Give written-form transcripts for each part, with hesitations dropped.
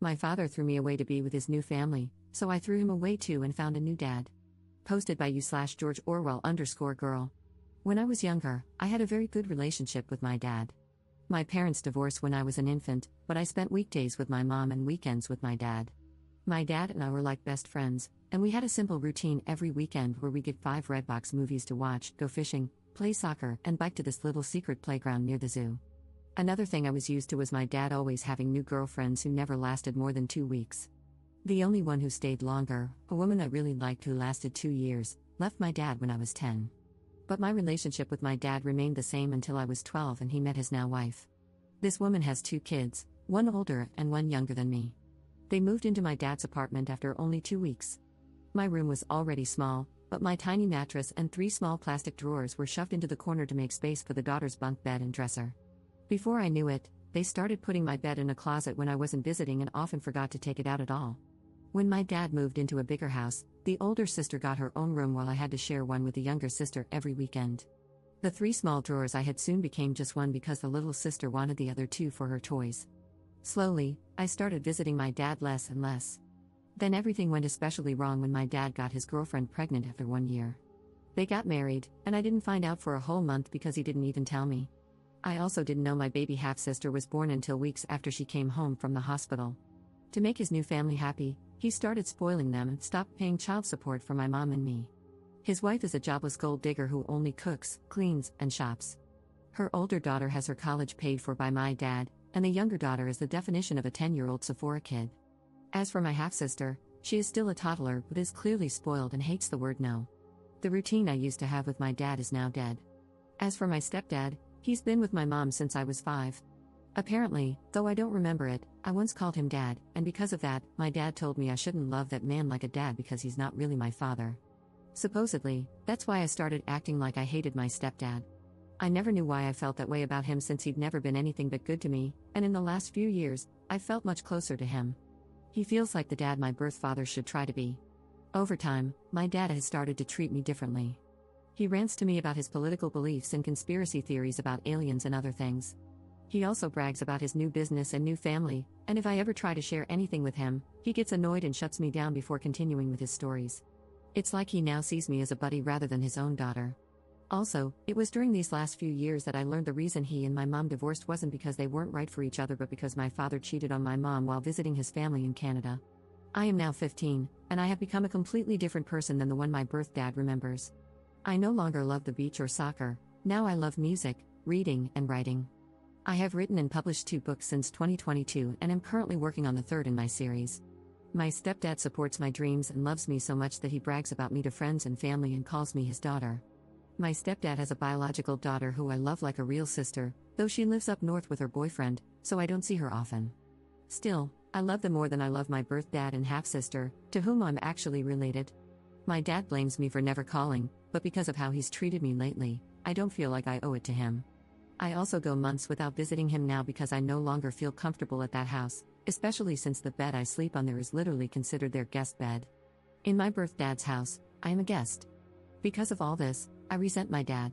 My father threw me away to be with his new family, so I threw him away too and found a new dad. Posted by you/George Orwell_girl. When I was younger, I had a very good relationship with my dad. My parents divorced when I was an infant, but I spent weekdays with my mom and weekends with my dad. My dad and I were like best friends, and we had a simple routine every weekend where we get 5 Redbox movies to watch, go fishing, play soccer, and bike to this little secret playground near the zoo. Another thing I was used to was my dad always having new girlfriends who never lasted more than 2 weeks. The only one who stayed longer, a woman I really liked who lasted 2 years, left my dad when I was 10. But my relationship with my dad remained the same until I was 12 and he met his now wife. This woman has 2 kids, one older and one younger than me. They moved into my dad's apartment after only 2 weeks. My room was already small, but my tiny mattress and 3 small plastic drawers were shoved into the corner to make space for the daughter's bunk bed and dresser. Before I knew it, they started putting my bed in a closet when I wasn't visiting and often forgot to take it out at all. When my dad moved into a bigger house, the older sister got her own room while I had to share one with the younger sister every weekend. The 3 small drawers I had soon became just one because the little sister wanted the other 2 for her toys. Slowly, I started visiting my dad less and less. Then everything went especially wrong when my dad got his girlfriend pregnant after 1 year. They got married, and I didn't find out for a whole month because he didn't even tell me. I also didn't know my baby half-sister was born until weeks after she came home from the hospital. To make his new family happy, he started spoiling them and stopped paying child support for my mom and me. His wife is a jobless gold digger who only cooks, cleans, and shops. Her older daughter has her college paid for by my dad, and the younger daughter is the definition of a 10-year-old Sephora kid. As for my half-sister, she is still a toddler but is clearly spoiled and hates the word no. The routine I used to have with my dad is now dead. As for my stepdad, he's been with my mom since I was 5. Apparently, though I don't remember it, I once called him dad, and because of that, my dad told me I shouldn't love that man like a dad because he's not really my father. Supposedly, that's why I started acting like I hated my stepdad. I never knew why I felt that way about him since he'd never been anything but good to me, and in the last few years, I felt much closer to him. He feels like the dad my birth father should try to be. Over time, my dad has started to treat me differently. He rants to me about his political beliefs and conspiracy theories about aliens and other things. He also brags about his new business and new family, and if I ever try to share anything with him, he gets annoyed and shuts me down before continuing with his stories. It's like he now sees me as a buddy rather than his own daughter. Also, it was during these last few years that I learned the reason he and my mom divorced wasn't because they weren't right for each other but because my father cheated on my mom while visiting his family in Canada. I am now 15, and I have become a completely different person than the one my birth dad remembers. I no longer love the beach or soccer, now I love music, reading, and writing. I have written and published 2 books since 2022 and am currently working on the 3rd in my series. My stepdad supports my dreams and loves me so much that he brags about me to friends and family and calls me his daughter. My stepdad has a biological daughter who I love like a real sister, though she lives up north with her boyfriend, so I don't see her often. Still, I love them more than I love my birth dad and half-sister, to whom I'm actually related. My dad blames me for never calling, but because of how he's treated me lately, I don't feel like I owe it to him. I also go months without visiting him now because I no longer feel comfortable at that house, especially since the bed I sleep on there is literally considered their guest bed. In my birth dad's house, I am a guest. Because of all this, I resent my dad.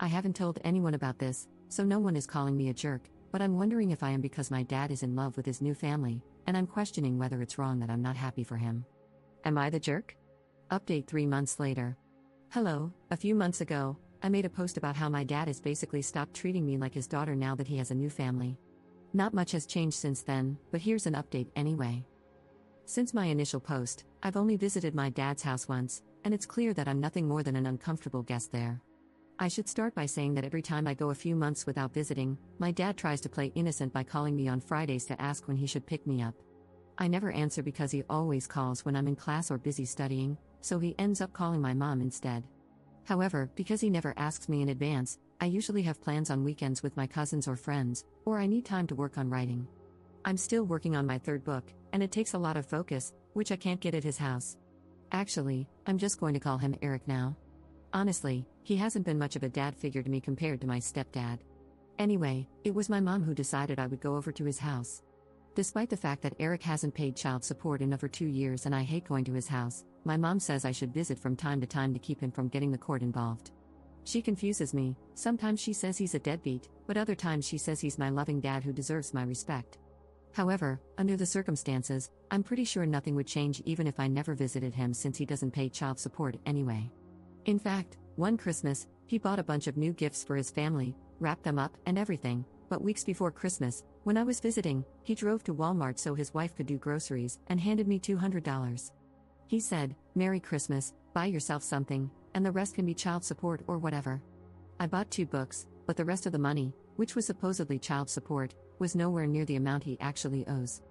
I haven't told anyone about this, so no one is calling me a jerk, but I'm wondering if I am because my dad is in love with his new family, and I'm questioning whether it's wrong that I'm not happy for him. Am I the jerk? Update 3 months later. Hello, a few months ago, I made a post about how my dad has basically stopped treating me like his daughter now that he has a new family. Not much has changed since then, but here's an update anyway. Since my initial post, I've only visited my dad's house once, and it's clear that I'm nothing more than an uncomfortable guest there. I should start by saying that every time I go a few months without visiting, my dad tries to play innocent by calling me on Fridays to ask when he should pick me up. I never answer because he always calls when I'm in class or busy studying, so he ends up calling my mom instead. However, because he never asks me in advance, I usually have plans on weekends with my cousins or friends, or I need time to work on writing. I'm still working on my 3rd book, and it takes a lot of focus, which I can't get at his house. Actually, I'm just going to call him Eric now. Honestly, he hasn't been much of a dad figure to me compared to my stepdad. Anyway, it was my mom who decided I would go over to his house. Despite the fact that Eric hasn't paid child support in over 2 years and I hate going to his house, my mom says I should visit from time to time to keep him from getting the court involved. She confuses me, sometimes she says he's a deadbeat, but other times she says he's my loving dad who deserves my respect. However, under the circumstances, I'm pretty sure nothing would change even if I never visited him since he doesn't pay child support anyway. In fact, one Christmas, he bought a bunch of new gifts for his family, wrapped them up and everything, but weeks before Christmas, when I was visiting, he drove to Walmart so his wife could do groceries and handed me $200. He said, "Merry Christmas, buy yourself something, and the rest can be child support or whatever." I bought 2 books, but the rest of the money, which was supposedly child support, was nowhere near the amount he actually owes.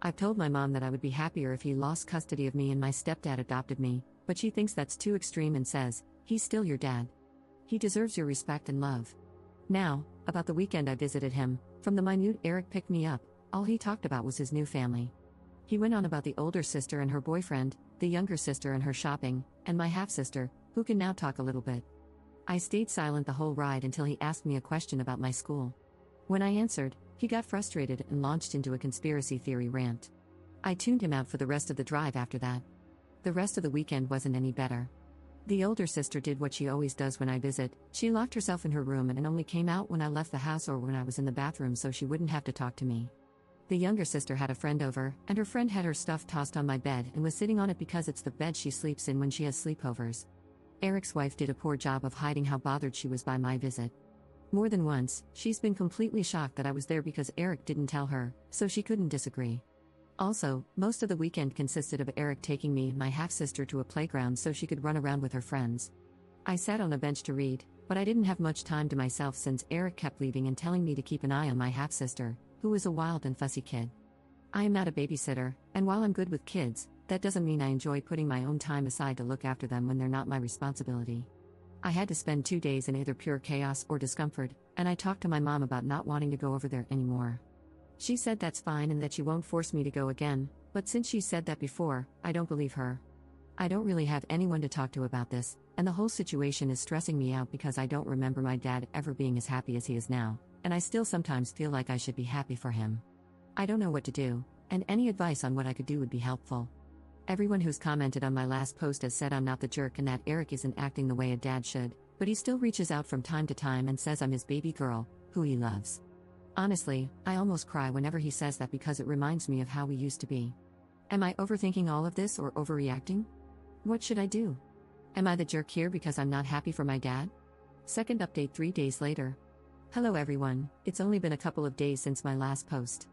I've told my mom that I would be happier if he lost custody of me and my stepdad adopted me, but she thinks that's too extreme and says, "He's still your dad. He deserves your respect and love." Now, about the weekend I visited him, from the minute Eric picked me up, all he talked about was his new family. He went on about the older sister and her boyfriend, the younger sister and her shopping, and my half-sister, who can now talk a little bit. I stayed silent the whole ride until he asked me a question about my school. When I answered, he got frustrated and launched into a conspiracy theory rant. I tuned him out for the rest of the drive after that. The rest of the weekend wasn't any better. The older sister did what she always does when I visit. She locked herself in her room and only came out when I left the house or when I was in the bathroom so she wouldn't have to talk to me. The younger sister had a friend over, and her friend had her stuff tossed on my bed and was sitting on it because it's the bed she sleeps in when she has sleepovers. Eric's wife did a poor job of hiding how bothered she was by my visit. More than once, she's been completely shocked that I was there because Eric didn't tell her, so she couldn't disagree. Also, most of the weekend consisted of Eric taking me and my half-sister to a playground so she could run around with her friends. I sat on a bench to read, but I didn't have much time to myself since Eric kept leaving and telling me to keep an eye on my half-sister, who is a wild and fussy kid. I am not a babysitter, and while I'm good with kids, that doesn't mean I enjoy putting my own time aside to look after them when they're not my responsibility. I had to spend 2 days in either pure chaos or discomfort, and I talked to my mom about not wanting to go over there anymore. She said that's fine and that she won't force me to go again, but since she said that before, I don't believe her. I don't really have anyone to talk to about this, and the whole situation is stressing me out because I don't remember my dad ever being as happy as he is now, and I still sometimes feel like I should be happy for him. I don't know what to do, and any advice on what I could do would be helpful. Everyone who's commented on my last post has said I'm not the jerk and that Eric isn't acting the way a dad should, but he still reaches out from time to time and says I'm his baby girl, who he loves. Honestly, I almost cry whenever he says that because it reminds me of how we used to be. Am I overthinking all of this or overreacting? What should I do? Am I the jerk here because I'm not happy for my dad? Second update 3 days later. Hello everyone, it's only been a couple of days since my last post.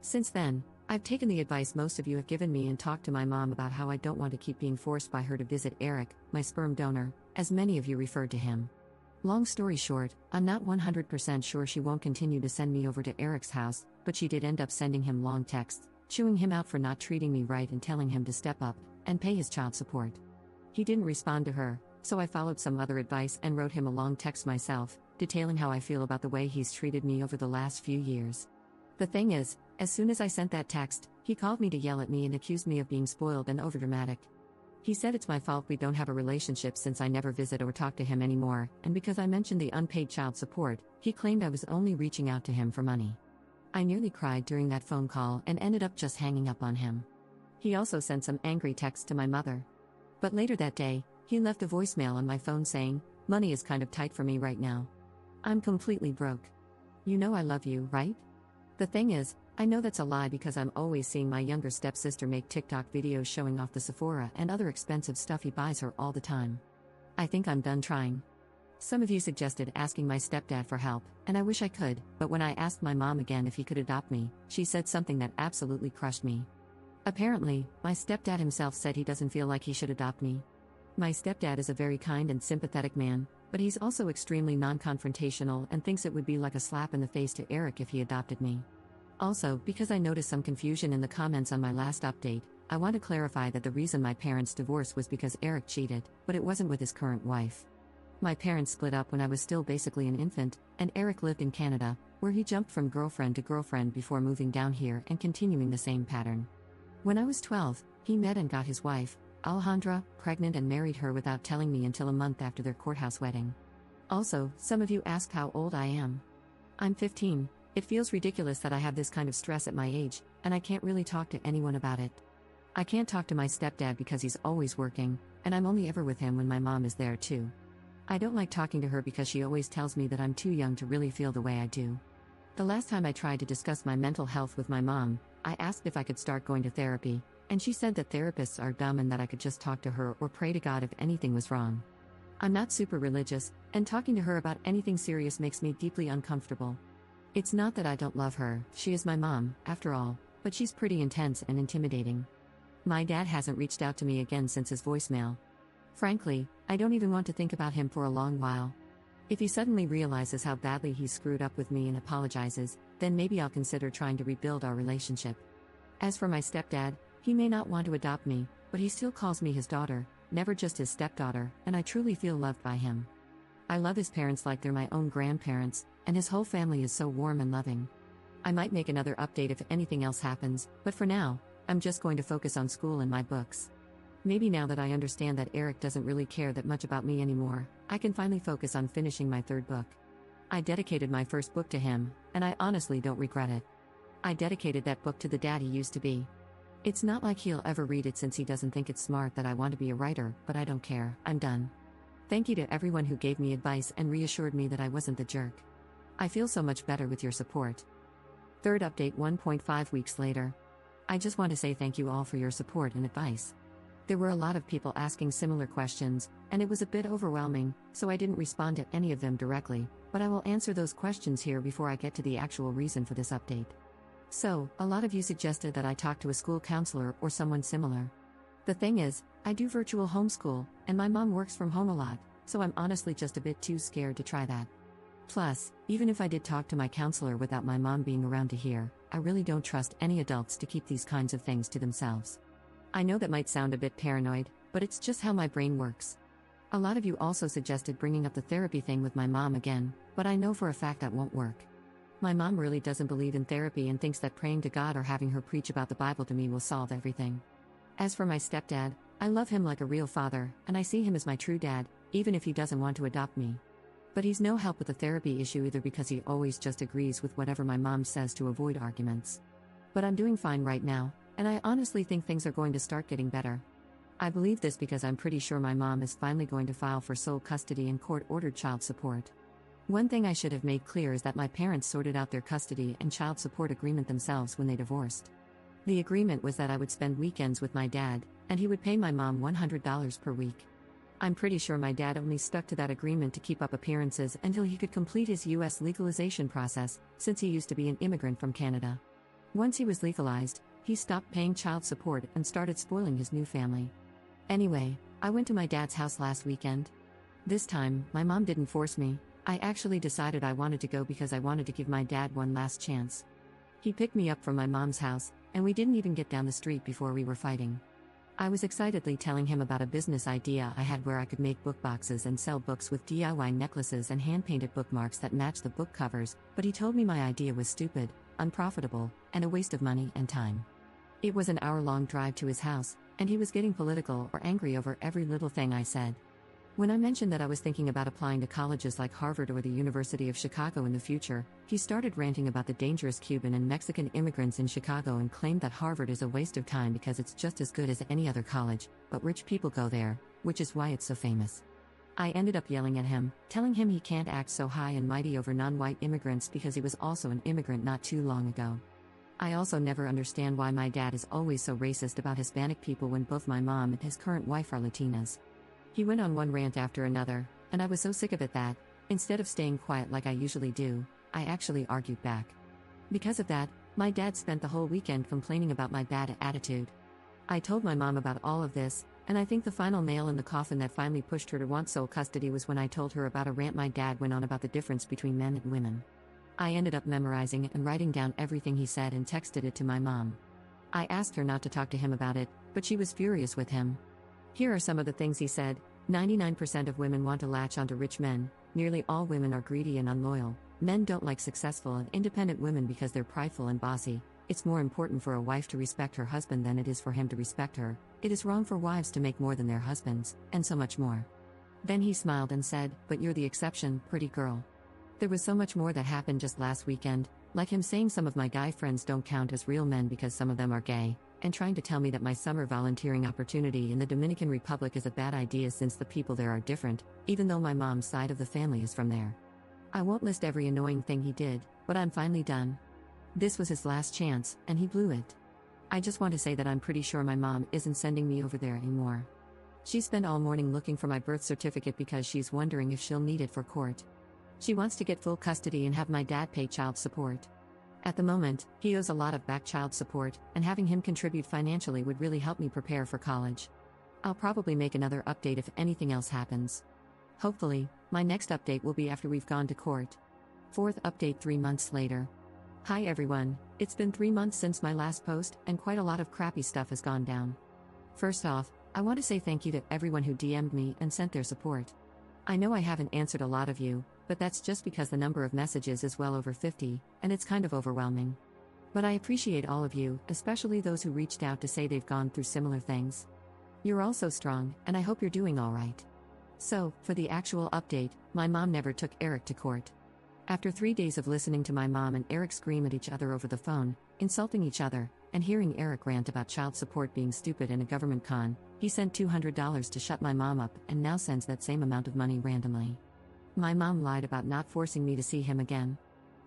Since then, I've taken the advice most of you have given me and talked to my mom about how I don't want to keep being forced by her to visit Eric, my sperm donor, as many of you referred to him. Long story short, I'm not 100% sure she won't continue to send me over to Eric's house, but she did end up sending him long texts, chewing him out for not treating me right and telling him to step up and pay his child support. He didn't respond to her, so I followed some other advice and wrote him a long text myself, detailing how I feel about the way he's treated me over the last few years. The thing is, as soon as I sent that text, he called me to yell at me and accused me of being spoiled and overdramatic. He said it's my fault we don't have a relationship since I never visit or talk to him anymore, and because I mentioned the unpaid child support, he claimed I was only reaching out to him for money. I nearly cried during that phone call and ended up just hanging up on him. He also sent some angry texts to my mother. But later that day, he left a voicemail on my phone saying, "Money is kind of tight for me right now. I'm completely broke. You know I love you, right?" The thing is, I know that's a lie because I'm always seeing my younger stepsister make TikTok videos showing off the Sephora and other expensive stuff he buys her all the time. I think I'm done trying. Some of you suggested asking my stepdad for help, and I wish I could, but when I asked my mom again if he could adopt me, she said something that absolutely crushed me. Apparently, my stepdad himself said he doesn't feel like he should adopt me. My stepdad is a very kind and sympathetic man, but he's also extremely non-confrontational and thinks it would be like a slap in the face to Eric if he adopted me. Also, because I noticed some confusion in the comments on my last update, I want to clarify that the reason my parents divorced was because Eric cheated, but it wasn't with his current wife. My parents split up when I was still basically an infant, and Eric lived in Canada, where he jumped from girlfriend to girlfriend before moving down here and continuing the same pattern. When I was 12, he met and got his wife, Alejandra, pregnant and married her without telling me until a month after their courthouse wedding. Also, some of you asked how old I am. I'm 15. It feels ridiculous that I have this kind of stress at my age, and I can't really talk to anyone about it. I can't talk to my stepdad because he's always working, and I'm only ever with him when my mom is there too. I don't like talking to her because she always tells me that I'm too young to really feel the way I do. The last time I tried to discuss my mental health with my mom, I asked if I could start going to therapy, and she said that therapists are dumb and that I could just talk to her or pray to God if anything was wrong. I'm not super religious, and talking to her about anything serious makes me deeply uncomfortable. It's not that I don't love her, she is my mom, after all, but she's pretty intense and intimidating. My dad hasn't reached out to me again since his voicemail. Frankly, I don't even want to think about him for a long while. If he suddenly realizes how badly he screwed up with me and apologizes, then maybe I'll consider trying to rebuild our relationship. As for my stepdad, he may not want to adopt me, but he still calls me his daughter, never just his stepdaughter, and I truly feel loved by him. I love his parents like they're my own grandparents, and his whole family is so warm and loving. I might make another update if anything else happens, but for now, I'm just going to focus on school and my books. Maybe now that I understand that Eric doesn't really care that much about me anymore, I can finally focus on finishing my third book. I dedicated my first book to him, and I honestly don't regret it. I dedicated that book to the dad he used to be. It's not like he'll ever read it since he doesn't think it's smart that I want to be a writer, but I don't care, I'm done. Thank you to everyone who gave me advice and reassured me that I wasn't the jerk. I feel so much better with your support. Third update 1.5 weeks later. I just want to say thank you all for your support and advice. There were a lot of people asking similar questions, and it was a bit overwhelming, so I didn't respond to any of them directly, but I will answer those questions here before I get to the actual reason for this update. So, a lot of you suggested that I talk to a school counselor or someone similar. The thing is, I do virtual homeschool, and my mom works from home a lot, so I'm honestly just a bit too scared to try that. Plus, even if I did talk to my counselor without my mom being around to hear, I really don't trust any adults to keep these kinds of things to themselves. I know that might sound a bit paranoid, but it's just how my brain works. A lot of you also suggested bringing up the therapy thing with my mom again, but I know for a fact that won't work. My mom really doesn't believe in therapy and thinks that praying to God or having her preach about the Bible to me will solve everything. As for my stepdad, I love him like a real father, and I see him as my true dad, even if he doesn't want to adopt me. But he's no help with the therapy issue either because he always just agrees with whatever my mom says to avoid arguments. But I'm doing fine right now, and I honestly think things are going to start getting better. I believe this because I'm pretty sure my mom is finally going to file for sole custody and court-ordered child support. One thing I should have made clear is that my parents sorted out their custody and child support agreement themselves when they divorced. The agreement was that I would spend weekends with my dad, and he would pay my mom $100 per week. I'm pretty sure my dad only stuck to that agreement to keep up appearances until he could complete his U.S. legalization process, since he used to be an immigrant from Canada. Once he was legalized, he stopped paying child support and started spoiling his new family. Anyway, I went to my dad's house last weekend. This time, my mom didn't force me. I actually decided I wanted to go because I wanted to give my dad one last chance. He picked me up from my mom's house, and we didn't even get down the street before we were fighting. I was excitedly telling him about a business idea I had where I could make book boxes and sell books with DIY necklaces and hand-painted bookmarks that match the book covers, but he told me my idea was stupid, unprofitable, and a waste of money and time. It was an hour-long drive to his house, and he was getting political or angry over every little thing I said. When I mentioned that I was thinking about applying to colleges like Harvard or the University of Chicago in the future, he started ranting about the dangerous Cuban and Mexican immigrants in Chicago and claimed that Harvard is a waste of time because it's just as good as any other college, but rich people go there, which is why it's so famous. I ended up yelling at him, telling him he can't act so high and mighty over non-white immigrants because he was also an immigrant not too long ago. I also never understand why my dad is always so racist about Hispanic people when both my mom and his current wife are Latinas. He went on one rant after another, and I was so sick of it that, instead of staying quiet like I usually do, I actually argued back. Because of that, my dad spent the whole weekend complaining about my bad attitude. I told my mom about all of this, and I think the final nail in the coffin that finally pushed her to want sole custody was when I told her about a rant my dad went on about the difference between men and women. I ended up memorizing and writing down everything he said and texted it to my mom. I asked her not to talk to him about it, but she was furious with him. Here are some of the things he said. 99% of women want to latch onto rich men, nearly all women are greedy and unloyal, men don't like successful and independent women because they're prideful and bossy, it's more important for a wife to respect her husband than it is for him to respect her, it is wrong for wives to make more than their husbands, and so much more. Then he smiled and said, "But you're the exception, pretty girl." There was so much more that happened just last weekend, like him saying some of my guy friends don't count as real men because some of them are gay, and trying to tell me that my summer volunteering opportunity in the Dominican Republic is a bad idea since the people there are different, even though my mom's side of the family is from there. I won't list every annoying thing he did, but I'm finally done. This was his last chance, and he blew it. I just want to say that I'm pretty sure my mom isn't sending me over there anymore. She spent all morning looking for my birth certificate because she's wondering if she'll need it for court. She wants to get full custody and have my dad pay child support. At the moment, he owes a lot of back child support, and having him contribute financially would really help me prepare for college. I'll probably make another update if anything else happens. Hopefully, my next update will be after we've gone to court. Fourth update 3 months later. Hi everyone, it's been 3 months since my last post, and quite a lot of crappy stuff has gone down. First off, I want to say thank you to everyone who DM'd me and sent their support. I know I haven't answered a lot of you, but that's just because the number of messages is well over 50, and it's kind of overwhelming. But I appreciate all of you, especially those who reached out to say they've gone through similar things. You're all so strong, and I hope you're doing alright. So, for the actual update, my mom never took Eric to court. After 3 days of listening to my mom and Eric scream at each other over the phone, insulting each other, and hearing Eric rant about child support being stupid and a government con, he sent $200 to shut my mom up and now sends that same amount of money randomly. My mom lied about not forcing me to see him again.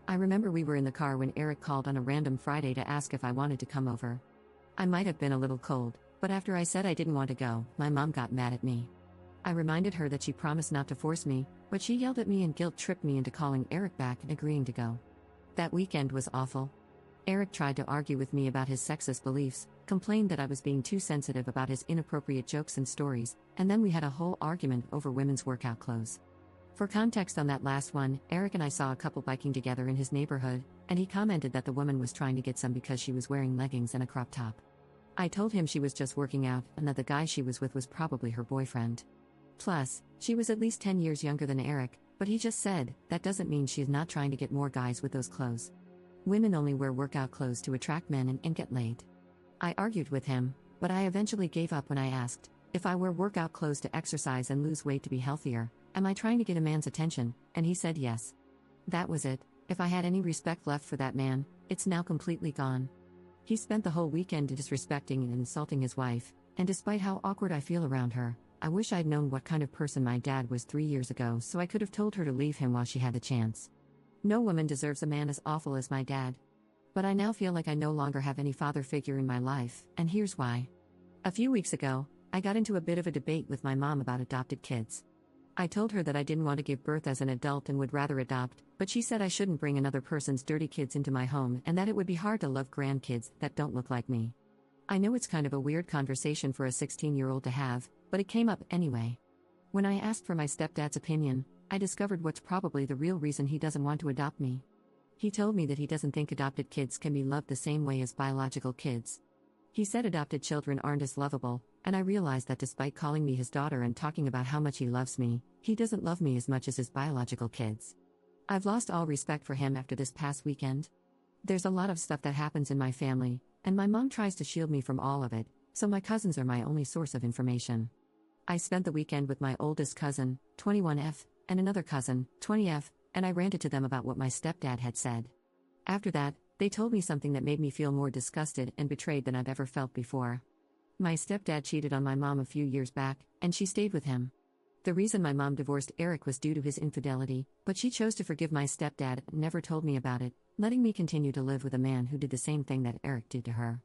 I remember we were in the car when Eric called on a random Friday to ask if I wanted to come over. I might have been a little cold, but after I said I didn't want to go, my mom got mad at me. I reminded her that she promised not to force me, but she yelled at me and guilt-tripped me into calling Eric back and agreeing to go. That weekend was awful. Eric tried to argue with me about his sexist beliefs, complained that I was being too sensitive about his inappropriate jokes and stories, and then we had a whole argument over women's workout clothes. For context on that last one, Eric and I saw a couple biking together in his neighborhood, and he commented that the woman was trying to get some because she was wearing leggings and a crop top. I told him she was just working out and that the guy she was with was probably her boyfriend. Plus, she was at least 10 years younger than Eric, but he just said, that doesn't mean she's not trying to get more guys with those clothes. Women only wear workout clothes to attract men and get laid. I argued with him, but I eventually gave up when I asked, if I wear workout clothes to exercise and lose weight to be healthier, am I trying to get a man's attention? And he said yes. That was it. If I had any respect left for that man, it's now completely gone. He spent the whole weekend disrespecting and insulting his wife, and despite how awkward I feel around her, I wish I'd known what kind of person my dad was 3 years ago so I could have told her to leave him while she had the chance. No woman deserves a man as awful as my dad. But I now feel like I no longer have any father figure in my life, and here's why. A few weeks ago, I got into a bit of a debate with my mom about adopted kids. I told her that I didn't want to give birth as an adult and would rather adopt, but she said I shouldn't bring another person's dirty kids into my home and that it would be hard to love grandkids that don't look like me. I know it's kind of a weird conversation for a 16-year-old to have, but it came up anyway. When I asked for my stepdad's opinion, I discovered what's probably the real reason he doesn't want to adopt me. He told me that he doesn't think adopted kids can be loved the same way as biological kids. He said adopted children aren't as lovable, and I realized that despite calling me his daughter and talking about how much he loves me, he doesn't love me as much as his biological kids. I've lost all respect for him after this past weekend. There's a lot of stuff that happens in my family, and my mom tries to shield me from all of it, so my cousins are my only source of information. I spent the weekend with my oldest cousin, 21F, and another cousin, 20F, and I ranted to them about what my stepdad had said. After that, they told me something that made me feel more disgusted and betrayed than I've ever felt before. My stepdad cheated on my mom a few years back, and she stayed with him. The reason my mom divorced Eric was due to his infidelity, but she chose to forgive my stepdad and never told me about it, letting me continue to live with a man who did the same thing that Eric did to her.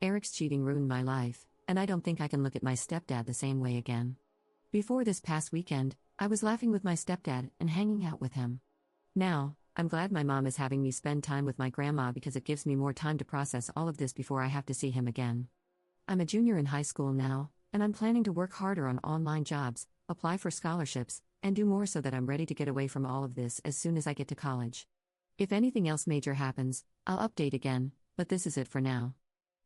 Eric's cheating ruined my life, and I don't think I can look at my stepdad the same way again. Before this past weekend, I was laughing with my stepdad and hanging out with him. Now, I'm glad my mom is having me spend time with my grandma because it gives me more time to process all of this before I have to see him again. I'm a junior in high school now, and I'm planning to work harder on online jobs, apply for scholarships, and do more so that I'm ready to get away from all of this as soon as I get to college. If anything else major happens, I'll update again, but this is it for now.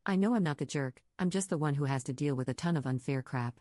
I know I'm not the jerk, I'm just the one who has to deal with a ton of unfair crap.